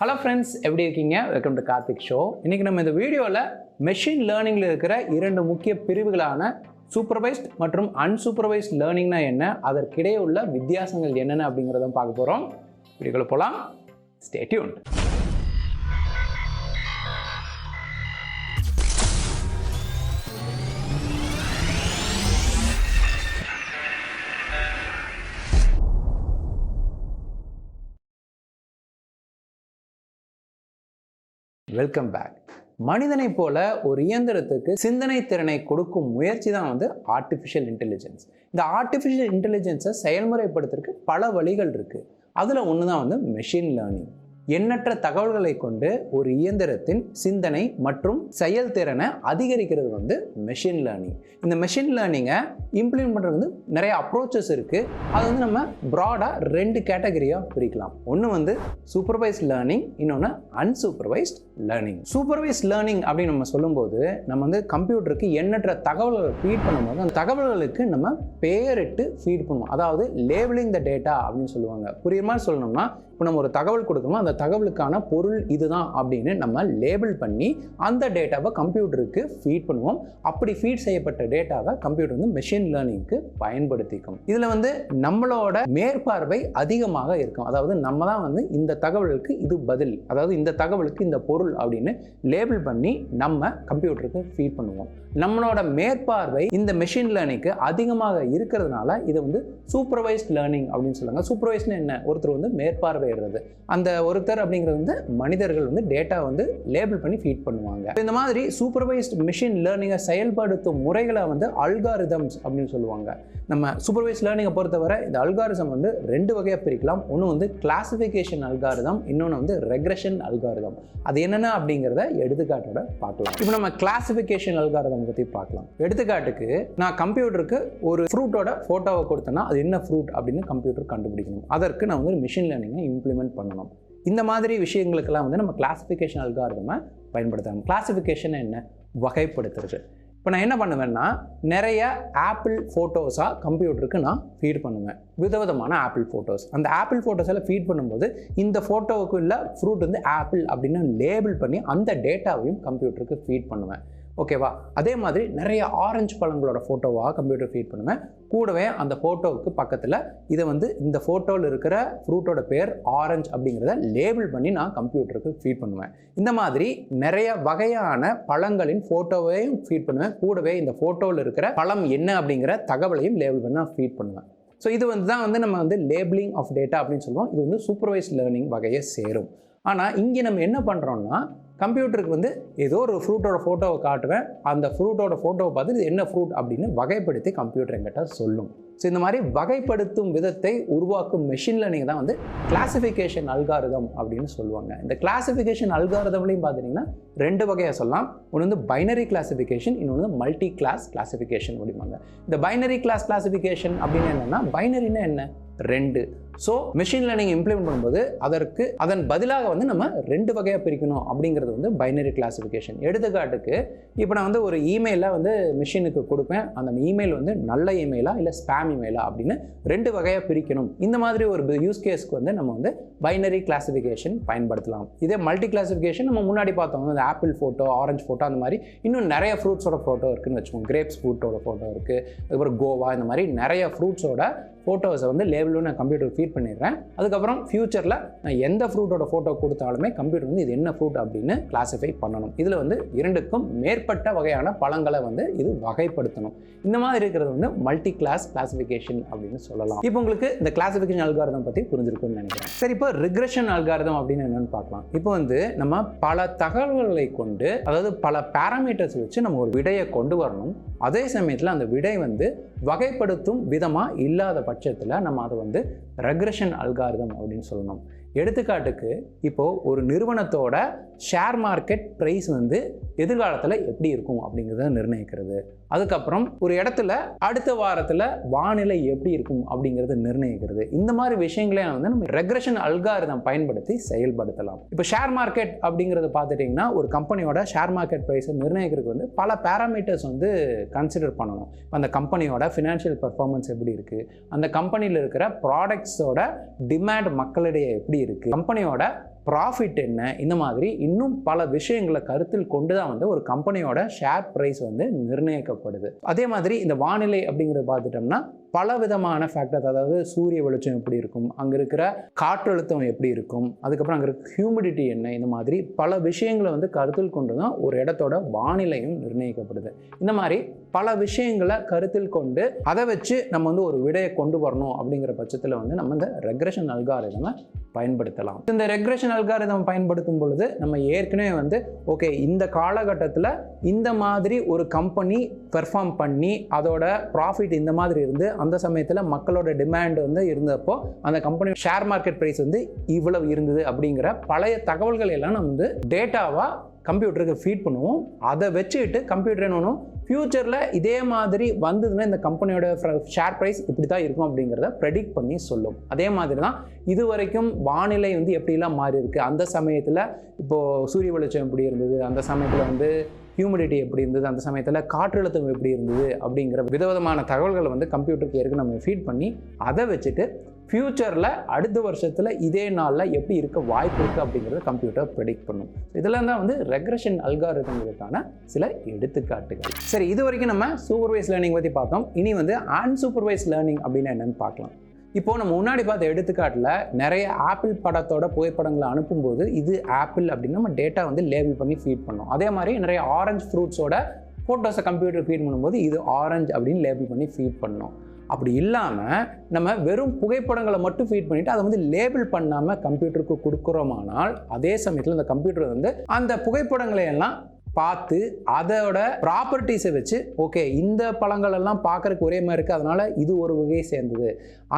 Hello friends, எப்படி இருக்கீங்க? Welcome to Karthik show. இன்னைக்கு நம்ம இந்த வீடியோல மெஷின் லேர்னிங்ல இருக்கிற இரண்டு முக்கிய பிரிவுகளான சூப்பர்வைஸ்ட் மற்றும் அன்சூப்பர்வைஸ்ட் லேர்னிங்னா என்ன, அதற்கிடையே உள்ள வித்தியாசங்கள் என்னென்ன அப்படிங்கறத பார்க்க போறோம். வீடியோக்குள்ள போலாம். Stay tuned. Welcome back. மனிதனை போல ஒரு இயந்திரத்துக்கு சிந்தனை திறனை கொடுக்கும் முயற்சி தான் ஆர்டிஃபிஷியல் இன்டெலிஜென்ஸ். இந்த ஆர்டிஃபிஷியல் இன்டெலிஜென்ஸை செயல்முறைப்படுத்துறதுக்கு பல வழிகள் இருக்கு. அதுல ஒன்று தான் மெஷின் லேர்னிங். எண்ணற்ற தகவல்களை கொண்டு ஒரு இயந்திரத்தின் சிந்தனை மற்றும் செயல்திறனை அதிகரிக்கிறது மெஷின் லேர்னிங். இந்த மெஷின் லேர்னிங்கை இம்ப்ளிமெண்ட் பண்ணுறது நிறைய அப்ரோச்சஸ் இருக்குது. அது நம்ம ப்ராடாக ரெண்டு கேட்டகரியாக பிரிக்கலாம். ஒன்று சூப்பர்வைஸ்ட் லேர்னிங், இன்னொன்று அன்சூப்பர்வைஸ்ட் லேர்னிங். சூப்பர்வைஸ்ட் லேர்னிங் அப்படின்னு நம்ம சொல்லும்போது நம்ம கம்ப்யூட்டருக்கு எண்ணற்ற தகவல்களை ஃபீட் பண்ணும்போது அந்த தகவல்களுக்கு நம்ம பேரிட்டு ஃபீட் பண்ணுவோம். அதாவது லேபிளிங் த டேட்டா அப்படின்னு சொல்லுவாங்க. புரியுற மாதிரி சொல்லணும்னா, இப்போ நம்ம ஒரு தகவல் கொடுக்கணும், அந்த தகவலுக்கான பொருள் இதுதான் அப்படின்னு நம்ம லேபிள் பண்ணி அந்த டேட்டாவை கம்ப்யூட்டருக்கு ஃபீட் பண்ணுவோம். அப்படி ஃபீட் செய்யப்பட்ட டேட்டாவை கம்ப்யூட்டர் மெஷின் லேர்னிங்க்கு பயன்படுத்திக்கும். இதில் நம்மளோட மேற்பார்வை அதிகமாக இருக்கும். அதாவது நம்ம தான் இந்த தகவலுக்கு இது பதில், அதாவது இந்த தகவலுக்கு இந்த பொருள் அப்படின்னு லேபிள் பண்ணி நம்ம கம்ப்யூட்டருக்கு ஃபீட் பண்ணுவோம். நம்மளோட மேற்பார்வை இந்த மெஷின் லேர்னிங்க்கு அதிகமாக இருக்கிறதுனால இதை சூப்பர்வைஸ்ட் லேர்னிங் அப்படின்னு சொல்லுவாங்க. சூப்பர்வைஸ்ட்னு என்ன? ஒருத்தர் மேற்பார்வையிடுறது. அந்த ஒருத்தர் அப்படிங்கிறது மனிதர்கள் டேட்டா லேபிள் பண்ணி ஃபீட் பண்ணுவாங்க. இந்த மாதிரி சூப்பர்வைஸ்ட் மெஷின் லேர்னிங்கை செயல்படுத்தும் முறைகளை அல்காரிதம்ஸ் அப்படின்னு சொல்லுவாங்க. நம்ம சூப்பர்வைஸ்ட் லேர்னிங்கை பொறுத்தவரை இந்த அல்காரிதம் ரெண்டு வகையாக பிரிக்கலாம். ஒன்று கிளாசிஃபிகேஷன் அல்காரிதம், இன்னொன்று ரெக்ரெஷன் அல்காரிதம். அது என்னென்ன அப்படிங்கிறத எடுத்துக்காட்டோட பார்க்கலாம். இப்போ நம்ம கிளாசிஃபிகேஷன் அல்காரிதம் பற்றி பார்க்கலாம். எடுத்துக்காட்டுக்கு, நான் கம்ப்யூட்டருக்கு ஒரு ஃப்ரூட்டோட ஃபோட்டோவை கொடுத்தேன்னா அது என்ன ஃப்ரூட் அப்படின்னு கம்ப்யூட்டர் கண்டுபிடிக்கணும். அதற்கு நான் மிஷின் லேர்னிங்கை இம்ப்ளிமெண்ட் பண்ணணும். இந்த மாதிரி விஷயங்களுக்கெல்லாம் நம்ம கிளாசிஃபிகேஷன் அல்காரிதமை பயன்படுத்தலாம். கிளாசிஃபிகேஷன் என்ன? வகைப்படுத்துறது. இப்போ நான் என்ன பண்ணுவேன்னா, நிறைய ஆப்பிள் ஃபோட்டோஸாக கம்ப்யூட்டருக்கு நான் ஃபீட் பண்ணுவேன். விதவிதமான ஆப்பிள் ஃபோட்டோஸ். அந்த ஆப்பிள் ஃபோட்டோஸில் ஃபீட் பண்ணும்போது இந்த ஃபோட்டோவுக்கு உள்ள ஃப்ரூட் ஆப்பிள் அப்படின்னு லேபிள் பண்ணி அந்த டேட்டாவையும் கம்ப்யூட்டருக்கு ஃபீட் பண்ணுவேன். ஓகேவா? அதே மாதிரி நிறைய ஆரஞ்சு பழங்களோட ஃபோட்டோவாக கம்ப்யூட்டர் ஃபீட் பண்ணுவேன். கூடவே அந்த ஃபோட்டோவுக்கு பக்கத்தில் இதை இந்த ஃபோட்டோவில் இருக்கிற ஃப்ரூட்டோட பேர் ஆரஞ்சு அப்படிங்கிறத லேபிள் பண்ணி நான் கம்ப்யூட்டருக்கு ஃபீட் பண்ணுவேன். இந்த மாதிரி நிறைய வகையான பழங்களின் ஃபோட்டோவையும் ஃபீட் பண்ணுவேன். கூடவே இந்த ஃபோட்டோவில் இருக்கிற பழம் என்ன அப்படிங்கிற தகவலையும் லேபிள் பண்ணி நான் ஃபீட் பண்ணுவேன். ஸோ இது தான் நம்ம லேபிளிங் ஆஃப் டேட்டா அப்படின்னு சொல்லுவோம். இது சூப்பர்வைஸ்ட் லேர்னிங் வகையை சேரும். ஆனால் இங்கே நம்ம என்ன பண்ணுறோம்னா, கம்ப்யூட்டருக்கு ஏதோ ஒரு ஃப்ரூட்டோட ஃபோட்டோவை காட்டுவேன். அந்த ஃப்ரூட்டோட ஃபோட்டோவை பார்த்து இது என்ன ஃப்ரூட் அப்படின்னு வகைப்படுத்தி கம்ப்யூட்டர் என்கிட்ட சொல்லும். ஸோ இந்த மாதிரி வகைப்படுத்தும் விதத்தை உருவாக்கும் மெஷின் லேர்னிங் தான் கிளாசிஃபிகேஷன் அல்காரிதம் அப்படின்னு சொல்லுவாங்க. இந்த கிளாசிஃபிகேஷன் அல்காரிதம்லையும் பார்த்தீங்கன்னா ரெண்டு வகையாக சொல்லலாம். ஒன்று பைனரி கிளாசிஃபிகேஷன், இன்னொன்று மல்டி கிளாஸ் கிளாசிஃபிகேஷன் அப்படிம்பாங்க. இந்த பைனரி கிளாஸ் கிளாசிஃபிகேஷன் அப்படின்னு என்னென்னா, பைனரின்னா என்ன? ரெண்டு. ஸோ மெஷின் லேர்னிங் இம்ப்ளிமெண்ட் பண்ணும்போது அதன் பதிலாக நம்ம ரெண்டு வகையாக பிரிக்கணும் அப்படிங்கிறது பைனரி கிளாசிஃபிகேஷன். எடுத்துக்காட்டுக்கு, இப்போ நான் ஒரு இமெயிலாக மிஷினுக்கு கொடுப்பேன். அந்த இமெயில் நல்ல இமெயிலா இல்லை ஸ்பேம் இமெயிலா அப்படின்னு ரெண்டு வகையாக பிரிக்கணும். இந்த மாதிரி ஒரு யூஸ் கேஸ்க்கு நம்ம பைனரி கிளாசிஃபிகேஷன் பயன்படுத்தலாம். இதே மல்டி கிளாசிஃபிகேஷன் நம்ம முன்னாடி பார்த்தோம். அந்த ஆப்பிள் ஃபோட்டோ, ஆரஞ்சு ஃபோட்டோ, அந்த மாதிரி இன்னும் நிறைய ஃப்ரூட்ஸோட ஃபோட்டோ இருக்குன்னு வச்சுக்கோங்க. கிரேப்ஸ் ஃப்ரூட்டோட ஃபோட்டோ இருக்குது, அதுக்கப்புறம் கோவா, இந்த மாதிரி நிறைய ஃப்ரூட்ஸோட ஃபோட்டோஸை லேபிளும் நான் கம்ப்யூட்டர் ஃபீட் பண்ணிடுறேன். அதுக்கப்புறம் ஃபியூச்சரில் நான் எந்த ஃப்ரூட்டோட ஃபோட்டோ கொடுத்தாலுமே கம்ப்யூட்டர் இது என்ன ஃப்ரூட் அப்படின்னு கிளாஸிஃபை பண்ணணும். இதில் இரண்டுக்கும் மேற்பட்ட வகையான பழங்களை இது வகைப்படுத்தணும். இந்த மாதிரி இருக்கிறது மல்டி கிளாஸ் கிளாசிஃபிகேஷன் அப்படின்னு சொல்லலாம். இப்போ உங்களுக்கு இந்த கிளாசிஃபிகேஷன் அல்காரிதம் பற்றி புரிஞ்சிருக்கும்னு நினைக்கிறேன். சரி, இப்போ ரிக்ரெஷன் அல்காரிதம் அப்படின்னு என்னன்னு பார்க்கலாம். இப்போ நம்ம பல தகவல்களை கொண்டு, அதாவது பல பேராமீட்டர்ஸ் வச்சு நம்ம ஒரு விடையை கொண்டு வரணும். அதே சமயத்தில் அந்த விடை வகைப்படுத்தும் விதமாக இல்லாத பட்சத்தில் நம்ம அதை ரெக்ரெஷன் அல்காரிதம் அப்படின்னு சொல்லணும். எடுத்துக்காட்டுக்கு, இப்போது ஒரு நிறுவனத்தோட ஷேர் மார்க்கெட் ப்ரைஸ் எதிர்காலத்தில் எப்படி இருக்கும் அப்படிங்கிறத நிர்ணயிக்கிறது. அதுக்கப்புறம் ஒரு இடத்துல அடுத்த வாரத்தில் வானிலை எப்படி இருக்கும் அப்படிங்கிறத நிர்ணயிக்கிறது. இந்த மாதிரி விஷயங்களே நம்ம ரெக்ரெஷன் அல்காரிதம் பயன்படுத்தி செயல்படுத்தலாம். இப்போ ஷேர் மார்க்கெட் அப்படிங்கிறத பார்த்துட்டிங்கன்னா, ஒரு கம்பெனியோட ஷேர் மார்க்கெட் ப்ரைஸை நிர்ணயிக்கிறதுக்கு பல பேராமீட்டர்ஸ் கன்சிடர் பண்ணணும். அந்த கம்பெனியோட ஃபினான்ஷியல் பெர்ஃபார்மன்ஸ் எப்படி இருக்குது, அந்த கம்பெனியில் இருக்கிற ப்ராடக்ட்ஸோட டிமாண்ட் மக்களிடையே எப்படி இருக்குது, கம்பெனியோட ப்ராஃபிட் என்ன, இந்த மாதிரி இன்னும் பல விஷயங்களை கருத்தில் கொண்டு தான் வந்து ஒரு கம்பெனியோட ஷேர் ப்ரைஸ் வந்து நிர்ணயிக்கப்படுது. அதே மாதிரி இந்த வானிலை அப்படிங்கிறத பார்த்துட்டோம்னா பல விதமான ஃபேக்டர்ஸ், அதாவது சூரிய வெளிச்சம் எப்படி இருக்கும், அங்கே இருக்கிற காற்றழுத்தம் எப்படி இருக்கும், அதுக்கப்புறம் அங்கே இருக்கிற ஹியூமிடிட்டி என்ன, இந்த மாதிரி பல விஷயங்களை வந்து கருத்தில் கொண்டு தான் ஒரு இடத்தோட வானிலையும் நிர்ணயிக்கப்படுது. இந்த மாதிரி பல விஷயங்களை கருத்தில் கொண்டு அதை வச்சு நம்ம வந்து ஒரு விடையை கொண்டு வரணும் அப்படிங்கிற பட்சத்தில் வந்து நம்ம இந்த ரெக்ரெஷன் அல்காரிதமை பயன்படுத்தலாம். இந்த ரெக்ரெஷன் அல்காரிதம் பயன்படுத்தும் பொழுது நம்ம ஏற்கனவே வந்து ஓகே இந்த காலகட்டத்தில் இந்த மாதிரி ஒரு கம்பெனி பெர்ஃபார்ம் பண்ணி அதோட ப்ராஃபிட் இந்த மாதிரி இருந்து அந்த சமயத்தில் மக்களோட டிமாண்ட் வந்து இருந்தப்போ அந்த கம்பெனி ஷேர் மார்க்கெட் ப்ரைஸ் வந்து இவ்வளவு இருந்தது அப்படிங்கிற பழைய தகவல்கள் எல்லாம் நம்ம வந்து டேட்டாவாக கம்ப்யூட்டருக்கு ஃபீட் பண்ணுவோம். அதை வச்சுக்கிட்டு கம்ப்யூட்டர் என்ன பண்ணுவோம், ஃப்யூச்சரில் இதே மாதிரி வந்ததுன்னா இந்த கம்பெனியோட ஷேர் ப்ரைஸ் இப்படி தான் இருக்கும் அப்படிங்கிறத ப்ரெடிக்ட் பண்ணி சொல்லும். அதே மாதிரி தான் இது வரைக்கும் வானிலை வந்து எப்படிலாம் மாறி இருக்குது, அந்த சமயத்தில் இப்போது சூரிய வெளிச்சம் எப்படி இருந்தது, அந்த சமயத்தில் வந்து ஹியூமிடிட்டி எப்படி இருந்தது, அந்த சமயத்தில் காற்றழுத்தம் எப்படி இருந்தது அப்படிங்கிற விதவிதமான தகவல்களை வந்து கம்ப்யூட்டருக்கு ஏற்கனவே நம்ம ஃபீட் பண்ணி அதை வச்சுட்டு ஃப்யூச்சரில் அடுத்த வருஷத்தில் இதே நாளில் எப்படி இருக்க வாய்ப்பு இருக்குது அப்படிங்கிறத கம்ப்யூட்டர் ப்ரெடிக்ட் பண்ணும். இதெல்லாம் தான் வந்து ரெக்ரெஷன் அல்காரிதம்களுக்கான சில எடுத்துக்காட்டுகள். சரி, இது வரைக்கும் நம்ம சூப்பர்வைஸ் லேர்னிங் பற்றி பார்த்தோம். இனி வந்து அன்சூப்பர்வைஸ் லேர்னிங் அப்படின்னு என்னென்னு பார்க்கலாம். இப்போது நம்ம முன்னாடி பார்த்த எடுத்துக்காட்டில் நிறைய ஆப்பிள் படத்தோட புகைப்படங்களை அனுப்பும்போது இது ஆப்பிள் அப்படின்னு நம்ம டேட்டா வந்து லேபிள் பண்ணி ஃபீட் பண்ணோம். அதே மாதிரி நிறைய ஆரஞ்சு ஃப்ரூட்ஸோட ஃபோட்டோஸை கம்ப்யூட்டர் ஃபீட் பண்ணும்போது இது ஆரஞ்சு அப்படின்னு லேபிள் பண்ணி ஃபீட் பண்ணோம். அப்படி இல்லாமல் நம்ம வெறும் புகைப்படங்களை மட்டும் ஃபீட் பண்ணிவிட்டு அதை வந்து லேபிள் பண்ணாமல் கம்ப்யூட்டருக்கு கொடுக்குறோமானால் அதே சமயத்தில் இந்த கம்ப்யூட்டர் வந்து அந்த புகைப்படங்களை எல்லாம் பார்த்து அதோட ப்ராப்பர்ட்டிஸை வச்சு ஓகே இந்த பழங்கள் எல்லாம் பார்க்குறதுக்கு ஒரே மாதிரி இருக்குது, அதனால் இது ஒரு வகையை சேர்ந்தது,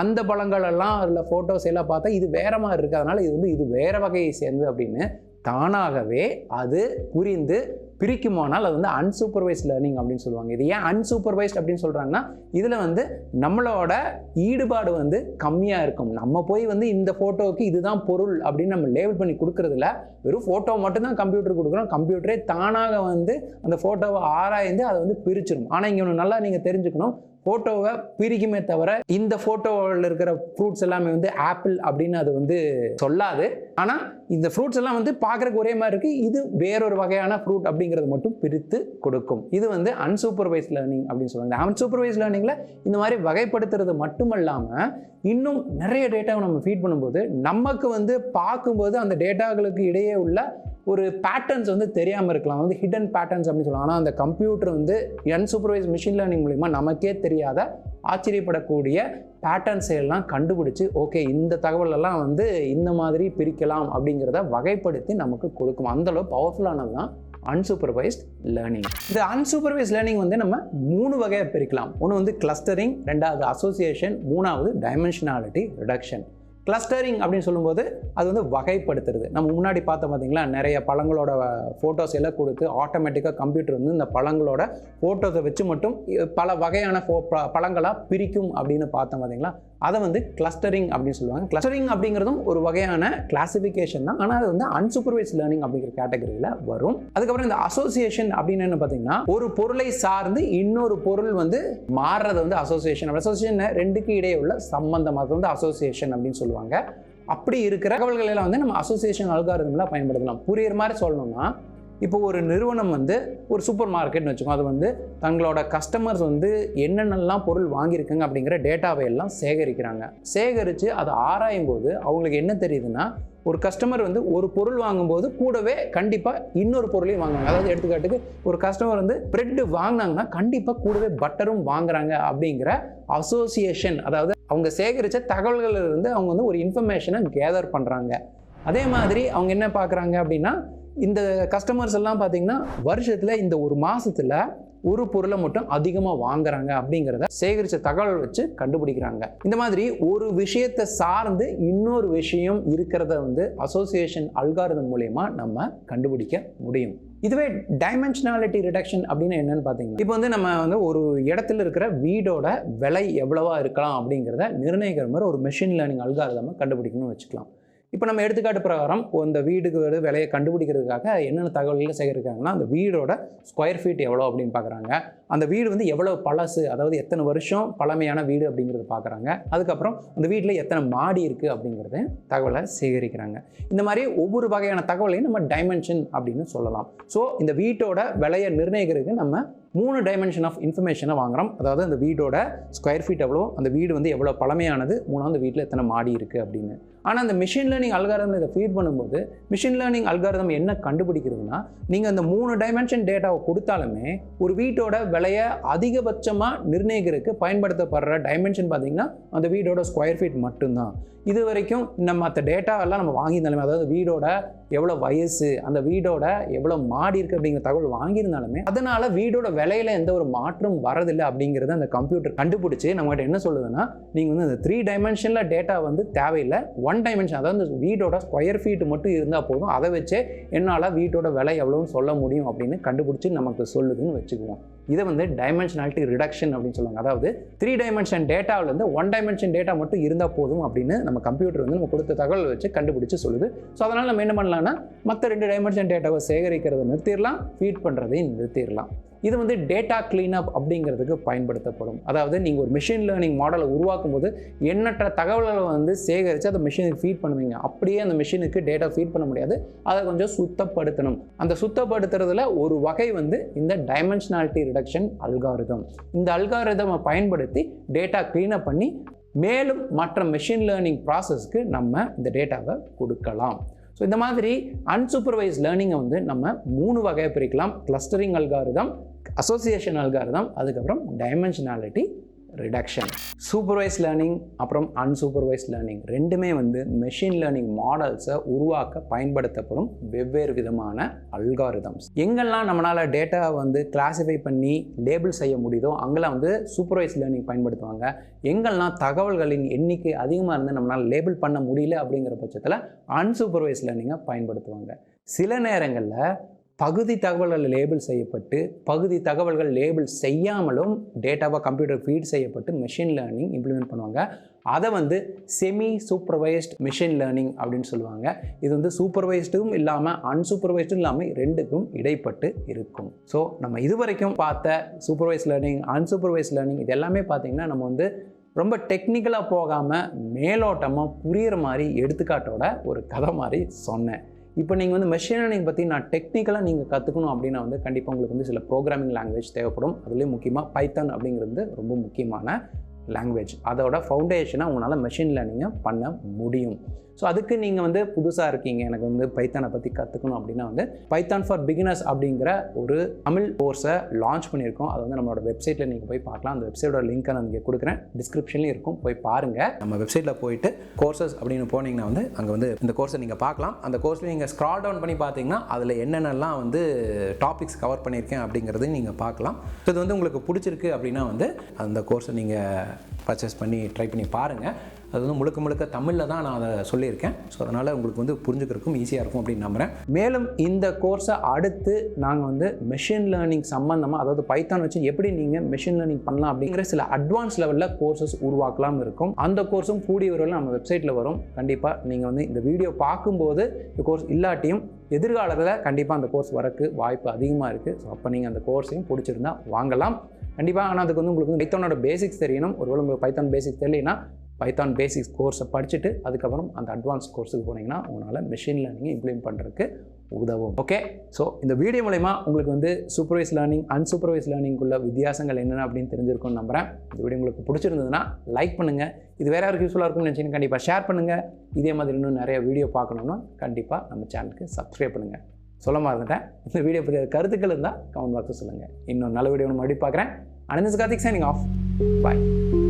அந்த பழங்கள் எல்லாம் அதில் ஃபோட்டோஸ் எல்லாம் பார்த்தா இது வேறு மாதிரி இருக்குது, அதனால் இது வந்து இது வேறு வகையை சேர்ந்தது அப்படின்னு தானாகவே அது புரிந்து பிரிக்குமானால் அது வந்து அன்சூப்பர்வைஸ்ட் லேர்னிங் அப்படின்னு சொல்லுவாங்க. இது ஏன் அன்சூப்பர்வைஸ்ட் அப்படின்னு சொல்கிறாங்கன்னா இதில் வந்து நம்மளோட ஈடுபாடு வந்து கம்மியாக இருக்கும். நம்ம போய் வந்து இந்த ஃபோட்டோவுக்கு இதுதான் பொருள் அப்படின்னு நம்ம லேபிள் பண்ணி கொடுக்குறதில்ல, வெறும் ஃபோட்டோ மட்டும்தான் கம்ப்யூட்டருக்கு கொடுக்குறோம். கம்ப்யூட்டரே தானாக வந்து அந்த ஃபோட்டோவை ஆராய்ந்து அதை வந்து பிரிச்சிடும். ஆனால் இங்கே ஒன்று நல்லா நீங்கள் தெரிஞ்சுக்கணும், ஃபோட்டோவை பிரிக்குமே தவிர இந்த ஃபோட்டோவில் இருக்கிற ஃப்ரூட்ஸ் எல்லாமே வந்து ஆப்பிள் அப்படின்னு அது வந்து சொல்லாது. ஆனால் இந்த ஃப்ரூட்ஸ் எல்லாம் வந்து பார்க்குறக்கு ஒரே மாதிரி இருக்குது, இது வேறொரு வகையான ஃப்ரூட் அப்படிங்கிறது மட்டும் பிரித்து கொடுக்கும். இது வந்து அன்சூப்பர்வைஸ்ட் லேர்னிங் அப்படின்னு சொல்லுவாங்க. அன்சூப்பர்வைஸ்ட் லேர்னிங்கில் இந்த மாதிரி வகைப்படுத்துறது மட்டுமல்லாமல் இன்னும் நிறைய டேட்டாவை நம்ம ஃபீட் பண்ணும்போது நமக்கு வந்து பார்க்கும்போது அந்த டேட்டாக்களுக்கு இடையே உள்ள ஒரு பேட்டர்ன்ஸ் வந்து தெரியாமல் இருக்கலாம், வந்து ஹிடன் பேட்டர்ன்ஸ் அப்படின்னு சொல்லலாம். ஆனால் அந்த கம்ப்யூட்டர் வந்து அன்சூப்பர்வைஸ்ட் மிஷின் லேர்னிங் மூலிமா நமக்கே தெரியாத ஆச்சரியப்படக்கூடிய பேட்டர்ன்ஸ் எல்லாம் கண்டுபிடிச்சு ஓகே இந்த தகவல் எல்லாம் வந்து இந்த மாதிரி பிரிக்கலாம் அப்படிங்கிறத வகைப்படுத்தி நமக்கு கொடுக்கும். அந்தளவு பவர்ஃபுல்லானது தான் அன்சூப்பர்வைஸ்ட் லேர்னிங். இந்த அன்சூப்பர்வைஸ்ட் லேர்னிங் வந்து நம்ம 3 வகையை பிரிக்கலாம். ஒன்று வந்து கிளஸ்டரிங், ரெண்டாவது அசோசியேஷன், மூணாவது டைமென்ஷனாலிட்டி ரிடக்ஷன். கிளஸ்டரிங் அப்படின்னு சொல்லும்போது அது வந்து வகைப்படுத்துறது. நம்ம முன்னாடி பார்த்தோம் பார்த்தீங்களா, நிறைய பழங்களோட ஃபோட்டோஸ் எல்லாம் கொடுத்து ஆட்டோமேட்டிக்காக கம்ப்யூட்டர் வந்து இந்த பழங்களோட ஃபோட்டோஸை வச்சு மட்டும் பல வகையான பழங்களாக பிரிக்கும் அப்படின்னு பார்த்தோம் பார்த்தீங்களா, அதை வந்து கிளஸ்டரிங் அப்படின்னு சொல்லுவாங்க. கிளஸ்டரிங் அப்படிங்கிறதும் ஒரு வகையான கிளாசிஃபிகேஷன் தான், ஆனால் அது வந்து அன்சூப்பர்வைஸ்ட் லேர்னிங் அப்படிங்கிற கேட்டகரியில் வரும். அதுக்கப்புறம் இந்த அசோசியேஷன் அப்படின்னு என்ன பார்த்தீங்கன்னா, ஒரு பொருளை சார்ந்து இன்னொரு பொருள் வந்து மாறுறது வந்து அசோசியேஷன். அசோசியேஷன் ரெண்டுக்கு இடையே உள்ள சம்பந்தம், அது வந்து அசோசியேஷன் அப்படின்னு சொல்லுவாங்க. அப்படி இருக்கிற தகவல்கள் எல்லாம் வந்து நம்ம அசோசியேஷன் அல்காரிதம்ல பயன்படுத்தலாம். புரியுற மாதிரி சொல்லணும்னா, இப்போ ஒரு நிறுவனம் வந்து ஒரு சூப்பர் மார்க்கெட்னு வச்சுக்கோம், அது வந்து தங்களோட கஸ்டமர்ஸ் வந்து என்னென்னலாம் பொருள் வாங்கியிருக்காங்க அப்படிங்கிற டேட்டாவை எல்லாம் சேகரிக்கிறாங்க. சேகரித்து அதை ஆராயும் போது அவங்களுக்கு என்ன தெரியுதுன்னா, ஒரு கஸ்டமர் வந்து ஒரு பொருள் வாங்கும்போது கூடவே கண்டிப்பாக இன்னொரு பொருளையும் வாங்குவாங்க. அதாவது எடுத்துக்காட்டுக்கு ஒரு கஸ்டமர் வந்து பிரெட் வாங்கினாங்கன்னா கண்டிப்பாக கூடவே பட்டரும் வாங்குறாங்க அப்படிங்கிற அசோசியேஷன், அதாவது அவங்க சேகரித்த தகவல்கள் இருந்து அவங்க வந்து ஒரு இன்ஃபர்மேஷனை கேதர் பண்ணுறாங்க. அதே மாதிரி அவங்க என்ன பார்க்குறாங்க அப்படின்னா, இந்த கஸ்டமர்ஸ் எல்லாம் பார்த்தீங்கன்னா வருஷத்தில் இந்த ஒரு மாதத்தில் ஒரு பொருளை மட்டும் அதிகமாக வாங்குறாங்க அப்படிங்கிறத சேகரித்த தகவல் வச்சு கண்டுபிடிக்கிறாங்க. இந்த மாதிரி ஒரு விஷயத்தை சார்ந்து இன்னொரு விஷயம் இருக்கிறத வந்து அசோசியேஷன் அல்காரிதம் மூலமா நம்ம கண்டுபிடிக்க முடியும். இதுவே டைமென்ஷனாலிட்டி ரிடக்ஷன் அப்படின்னு என்னன்னு பார்த்தீங்கன்னா, இப்போ வந்து நம்ம வந்து ஒரு இடத்துல இருக்கிற வீடோட விலை எவ்வளவா இருக்கலாம் அப்படிங்கிறத நிர்ணயிக்கிற மாதிரி ஒரு மெஷின் லேர்னிங் அல்காரிதம் கண்டுபிடிக்கணும்னு வச்சுக்கலாம். இப்போ நம்ம எடுத்துக்காட்டு பிரகாரம் இந்த வீடுக்கு விலையை கண்டுபிடிக்கிறதுக்காக என்னென்ன தகவல்களை சேகரிக்கிறாங்கன்னா அந்த வீடோட ஸ்கொயர் ஃபீட் எவ்வளோ அப்படின்னு பார்க்குறாங்க. அந்த வீடு வந்து எவ்வளோ பழசு, அதாவது எத்தனை வருஷம் பழமையான வீடு அப்படிங்கிறது பார்க்குறாங்க. அதுக்கப்புறம் அந்த வீட்டில் எத்தனை மாடி இருக்குது அப்படிங்கிறத தகவலை சேகரிக்கிறாங்க. இந்த மாதிரி ஒவ்வொரு வகையான தகவலையும் நம்ம டைமென்ஷன் அப்படின்னு சொல்லலாம். ஸோ இந்த வீட்டோட விலையை நிர்ணயிக்கிறதுக்கு நம்ம 3 டைமென்ஷன் ஆஃப் இன்ஃபர்மேஷனை வாங்குகிறோம். அதாவது அந்த வீடோட ஸ்கொயர் ஃபீட் எவ்வளோ, அந்த வீடு வந்து எவ்வளோ பழமையானது, 3வது வீட்டில் எத்தனை மாடி இருக்குது அப்படின்னு. ஆனால் அந்த மிஷின் லேர்னிங் அல்காரிதம் இதை ஃபீட் பண்ணும்போது மிஷின் லேர்னிங் அல்காரிதம் என்ன கண்டுபிடிக்கிறதுனா, நீங்கள் அந்த 3 டைமென்ஷன் டேட்டாவை கொடுத்தாலுமே ஒரு வீட்டோட விலையை அதிகபட்சமாக நிர்ணயிக்கிறதுக்கு பயன்படுத்தப்படுற டைமென்ஷன் பார்த்தீங்கன்னா அந்த வீடோட ஸ்கொயர் ஃபீட் மட்டும்தான். இது வரைக்கும் நம்ம மற்ற டேட்டாவெல்லாம் நம்ம வாங்கியிருந்தாலுமே, அதாவது வீடோட எவ்வளோ வயசு, அந்த வீடோட எவ்வளோ மாடி இருக்குது அப்படிங்கிற தகவல் வாங்கியிருந்தாலுமே அதனால் வீடோட விலையில் எந்த ஒரு மாற்றம் வரதில்லை அப்படிங்கிறத அந்த கம்ப்யூட்டர் கண்டுபிடிச்சி நம்மகிட்ட என்ன சொல்லுதுன்னா, நீங்கள் வந்து அந்த 3 டைமென்ஷனில் டேட்டா வந்து தேவையில்லை, 1 டைமென்ஷன் அதாவது அந்த வீடோட ஸ்கொயர் ஃபீட் மட்டும் இருந்தால் போதும், அதை வச்சே என்னால் வீட்டோட விலை எவ்வளோன்னு சொல்ல முடியும் அப்படின்னு கண்டுபிடிச்சி நமக்கு சொல்லுதுன்னு வச்சுக்குவோம். இதை வந்து டைமென்ஷனாலிட்டி ரிடக்ஷன் அப்படின்னு சொல்லுவாங்க. அதாவது 3 டைமென்ஷன் டேட்டாவிலேருந்து 1 டைமென்ஷன் டேட்டா மட்டும் இருந்தால் போதும் அப்படின்னு நம்ம கம்ப்யூட்டர் வந்து நம்ம கொடுத்த தகவல் வச்சு கண்டுபிடிச்சு சொல்லுது. ஸோ அதனால் நம்ம என்ன பண்ணலாம்னா மற்ற 2 டைமென்ஷன் டேட்டாவை சேகரிக்கிறத நிறுத்திடலாம், ஃபீட் பண்ணுறதையும் நிறுத்திடலாம். இது வந்து டேட்டா கிளீனப் அப்படிங்கிறதுக்கு பயன்படுத்தப்படும். அதாவது நீங்கள் ஒரு மிஷின் லேர்னிங் மாடலை உருவாக்கும் போது எண்ணற்ற தகவல்களை வந்து சேகரித்து அதை மிஷினுக்கு ஃபீட் பண்ணுவீங்க. அப்படியே அந்த மிஷினுக்கு டேட்டா ஃபீட் பண்ண முடியாது, அதை கொஞ்சம் சுத்தப்படுத்தணும். அந்த சுத்தப்படுத்துறதுல ஒரு வகை வந்து இந்த டைமென்ஷனாலிட்டி ரிடக்ஷன் அல்காரிதம். இந்த அல்காரிதமை பயன்படுத்தி டேட்டா கிளீனப் பண்ணி மேலும் மற்ற மெஷின் லேர்னிங் ப்ராசஸ்க்கு நம்ம இந்த டேட்டாவை கொடுக்கலாம். ஸோ இந்த மாதிரி அன்சூப்பர்வைஸ்ட் லேர்னிங்கை வந்து நம்ம 3 வகையாக பிரிக்கலாம். கிளஸ்டரிங் அல்காரிதம், அசோசியேஷன் அல்காரிதம், அதுக்கப்புறம் டைமென்ஷனாலிட்டி ரிடக்ஷன். சூப்பர்வைஸ்ட் லேர்னிங் அப்புறம் அன்சூப்பர்வைஸ்ட் லேர்னிங் ரெண்டுமே வந்து மெஷின் லேர்னிங் மாடல்ஸை உருவாக்க பயன்படுத்தப்படும் வெவ்வேறு விதமான அல்காரிதம்ஸ். எங்கெல்லாம் நம்மளால் டேட்டா வந்து கிளாஸிஃபை பண்ணி லேபிள் செய்ய முடியுதோ அங்கெல்லாம் வந்து சூப்பர்வைஸ்ட் லேர்னிங் பயன்படுத்துவாங்க. எங்கெல்லாம் தகவல்களின் எண்ணிக்கை அதிகமாக இருந்து நம்மளால் லேபிள் பண்ண முடியல அப்படிங்கிற பட்சத்தில் அன்சூப்பர்வைஸ்ட் லேர்னிங்கை பயன்படுத்துவாங்க. சில நேரங்களில் பகுதி தகவல்கள் லேபிள் செய்யப்பட்டு பகுதி தகவல்கள் லேபிள் செய்யாமலும் டேட்டாவாக கம்ப்யூட்டர் ஃபீட் செய்யப்பட்டு மெஷின் லேர்னிங் இம்ப்ளிமெண்ட் பண்ணுவாங்க. அதை வந்து செமி சூப்பர்வைஸ்ட் மெஷின் லேர்னிங் அப்படின்னு சொல்லுவாங்க. இது வந்து சூப்பர்வைஸ்டும் இல்லாமல் அன்சூப்பர்வைஸ்டும் இல்லாமல் ரெண்டுக்கும் இடைப்பட்டு இருக்கும். ஸோ நம்ம இதுவரைக்கும் பார்த்த சூப்பர்வைஸ்ட் லேர்னிங், அன்சூப்பர்வைஸ்ட் லேர்னிங் இது எல்லாமே பார்த்திங்கன்னா நம்ம வந்து ரொம்ப டெக்னிக்கலாக போகாமல் மேலோட்டமாக புரிகிற மாதிரி எடுத்துக்காட்டோட ஒரு கதை மாதிரி சொன்னேன். இப்போ நீங்கள் வந்து மெஷின் லேர்னிங் பற்றி நான் டெக்னிக்கலாக நீங்கள் கற்றுக்கணும் அப்படின்னா வந்து கண்டிப்பாக உங்களுக்கு வந்து சில ப்ரோக்ராமிங் லாங்குவேஜ் தேவைப்படும். அதுலேயும் முக்கியமாக பைத்தான் அப்படிங்கிறது ரொம்ப முக்கியமான லாங்குவேஜ். அதோட ஃபவுண்டேஷனாக உங்களால் மெஷின் லேர்னிங்கை பண்ண முடியும். ஸோ அதுக்கு நீங்கள் வந்து புதுசாக இருக்கீங்க, எனக்கு வந்து பைத்தானை பற்றி கற்றுக்கணும் அப்படின்னா வந்து பைத்தான் ஃபார் பிகினர்ஸ் அப்படிங்கிற ஒரு தமிழ் கோர்ஸை லான்ச் பண்ணியிருக்கோம். அது வந்து நம்மளோட வெப்சைட்டில் நீங்கள் போய் பார்க்கலாம். அந்த வெப்சைட்டோட லிங்க்கை நான் இங்கே கொடுக்குறேன், டிஸ்கிரிப்ஷன்லேயும் இருக்கும், போய் பாருங்கள். நம்ம வெப்சைட்டில் போயிட்டு கோர்சஸ் அப்படின்னு போனீங்கன்னா வந்து அங்கே வந்து இந்த கோர்ஸை நீங்கள் பார்க்கலாம். அந்த கோர்ஸில் நீங்கள் ஸ்க்ரால் டவுன் பண்ணி பார்த்தீங்கன்னா அதில் என்னென்னலாம் வந்து டாபிக்ஸ் கவர் பண்ணியிருக்கேன் அப்படிங்கிறதையும் நீங்கள் பார்க்கலாம். ஸோ இது வந்து உங்களுக்கு பிடிச்சிருக்கு அப்படின்னா வந்து அந்த கோர்ஸை நீங்கள் பர்ச்சேஸ் பண்ணி ட்ரை பண்ணி பாருங்கள். அது வந்து முழுக்க முழுக்க தமிழில் தான் நான் அதை சொல்லியிருக்கேன். ஸோ அதனால் உங்களுக்கு வந்து புரிஞ்சுக்கிறதுக்கும் ஈஸியாக இருக்கும் அப்படின்னு நம்புகிறேன். மேலும் இந்த கோர்ஸை அடுத்து நாங்கள் வந்து மெஷின் லேர்னிங் சம்மந்தமாக, அதாவது பைத்தான் வச்சு எப்படி நீங்கள் மெஷின் லேர்னிங் பண்ணலாம் அப்படிங்கிற சில அட்வான்ஸ் லெவலில் கோர்சஸ் உருவாக்கலாம் இருக்கும். அந்த கோர்ஸும் கூடிய விரைவில் நம்ம வெப்சைட்டில் வரும். கண்டிப்பாக நீங்கள் வந்து இந்த வீடியோ பார்க்கும்போது இந்த கோர்ஸ் இல்லாட்டியும் எதிர்காலத்தில் கண்டிப்பாக அந்த கோர்ஸ் வரக்கு வாய்ப்பு அதிகமாக இருக்குது. ஸோ அப்போ நீங்கள் அந்த கோர்ஸையும் பிடிச்சிருந்தா வாங்கலாம் கண்டிப்பாக. ஆனால் அதுக்கு வந்து உங்களுக்கு வந்து பைத்தானோட பேசிக்ஸ் தெரியணும். ஒருவேளை உங்களுக்கு பைத்தான் பேசிக்ஸ் தெரியலைன்னா பைத்தான் பேசிக்ஸ் கோர்ஸை படிச்சுட்டு அதுக்கப்புறம் அந்த அட்வான்ஸ் கோர்ஸுக்கு போனீங்கன்னா உங்களால் மெஷின் லேர்னிங்கை இம்ப்ளிமெண்ட் பண்ணுறதுக்கு உதவும். ஓகே, ஸோ இந்த வீடியோ மூலமா உங்களுக்கு வந்து சூப்பர்வைஸ் லேர்னிங், அன்சூப்பர்வைஸ் லேர்னிங்குள்ள வித்தியாசங்கள் என்னென்ன அப்படின்னு தெரிஞ்சிருக்கும்னு நம்புகிறேன். இந்த வீடியோ உங்களுக்கு பிடிச்சிருந்ததுன்னா லைக் பண்ணுங்கள். இது வேறு யாருக்கு யூஸ்ஃபுல்லாக இருக்கும்னு நினச்சிங்கன்னா கண்டிப்பாக ஷேர் பண்ணுங்கள். இதே மாதிரி இன்னும் நிறைய வீடியோ பார்க்கணுன்னா கண்டிப்பாக நம்ம சேனலுக்கு சப்ஸ்கிரைப் பண்ணுங்கள். சொல்ல மறந்துட்டேன், இந்த வீடியோ பற்றி கருத்துக்கள் இருந்தால் கமெண்ட் பாக்ஸில் சொல்லுங்கள். இன்னும் நல்ல வீடியோ மறுபடியும் பார்க்குறேன். Karthik signing off. Bye.